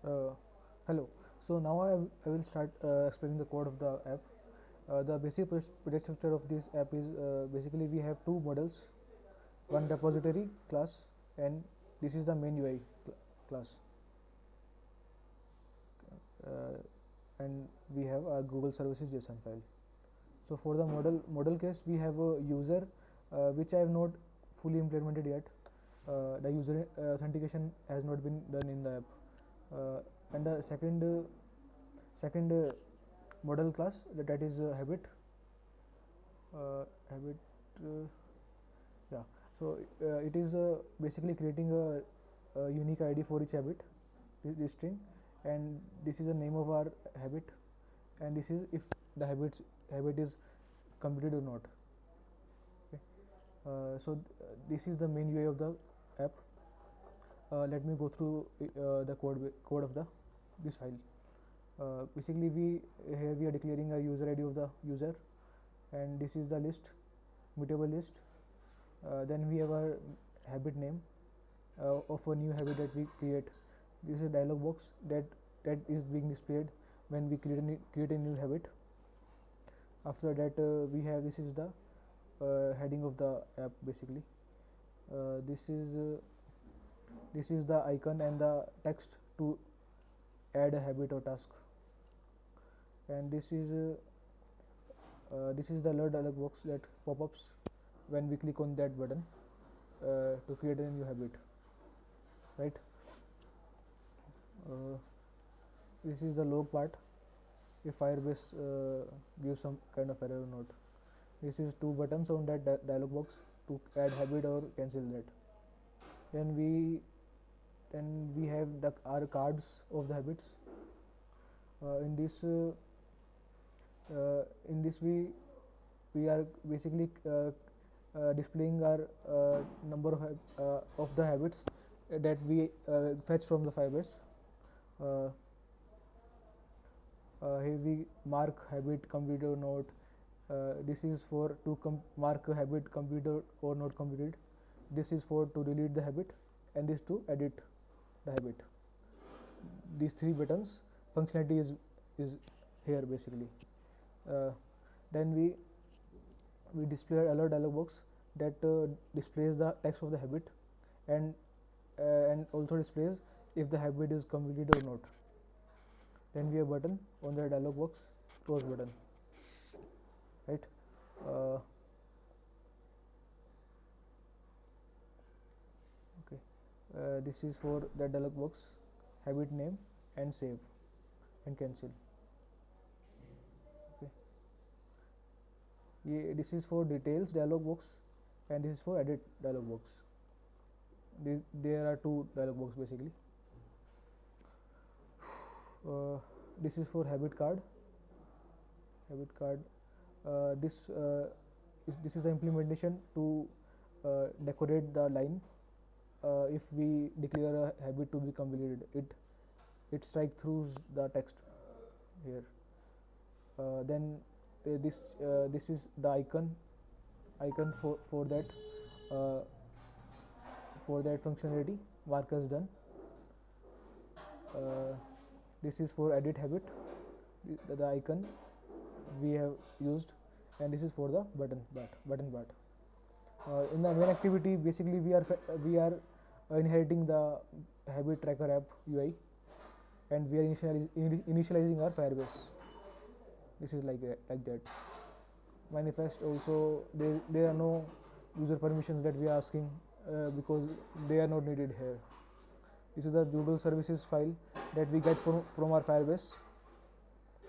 Uh, Hello. So now I will start explaining the code of the app. The basic project structure of this app is basically we have two models, one repository class, and this is the main UI class, uh, and we have our Google Services JSON file. So for the model case, we have a user, which I have not fully implemented yet. The user authentication has not been done in the app. And the second model class, that is habit. Habit Yeah. So it is basically creating a unique ID for each habit, this string, and this is the name of our habit, and this is if the habit is completed or not. Okay. This is the main UI of the app. Let me go through the code of the this file. Basically, here we are declaring a user ID of the user, and this is the list, mutable list. Then we have our habit name of a new habit that we create. This is a dialog box that is being displayed when we create a new habit. After that, we have this is the heading of the app basically. This is the icon and the text to add a habit or task, and this is the alert dialog box that pop-ups when we click on that button to create a new habit, right? uh, this is the log part, if Firebase gives some kind of error or not. This is two buttons on that dialog box to add habit or cancel that. Then we have our cards of the habits. In this we are basically displaying our number of the habits that we fetch from the Firebase. Uh, Here we mark habit completed or not. This is for to mark a habit completed or not completed. This is for to delete the habit, and this to edit the habit. These three buttons functionality is here basically. Uh, then we display alert dialog box that displays the text of the habit, and also displays if the habit is completed or not. Then we have button on the dialog box, close button, right? uh, okay. This is for the dialog box, habit name, and save and cancel. Okay. Yeah, this is for details dialog box, and this is for edit dialog box. There are two dialog box basically. uh, this is for habit card. This is the implementation to decorate the line. If we declare a habit to be completed, it strike through the text here. Then this is the icon uh, for that functionality. Mark as done. uh, this is for edit habit, the icon we have used, and this is for the button part. In the main activity, basically we are inheriting the habit tracker app UI, and we are initializing our Firebase. This is like that. Manifest also, there are no user permissions that we are asking because they are not needed here. This is the Google services file that we get from our Firebase.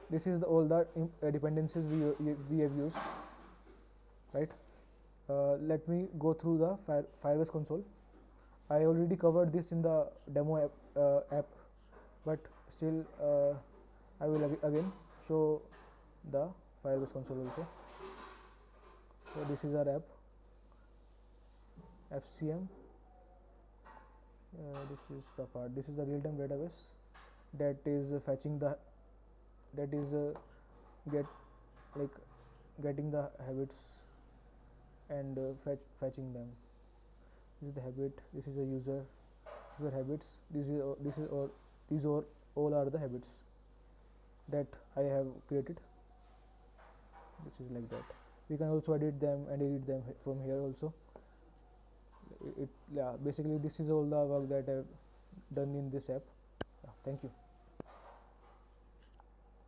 This is all the dependencies we have used, right? Let me go through the Firebase console. I already covered this in the demo app, but still I will again show the Firebase console also. So this is our app, FCM. This is the part. This is the real-time database that is fetching the that is get like getting the habits and fetching them. This is the habit. This is a user habits. These are all are the habits that I have created, which is like that. We can also edit them and delete them from here also. Yeah, basically this is all the work that I've done in this app. Yeah, thank you.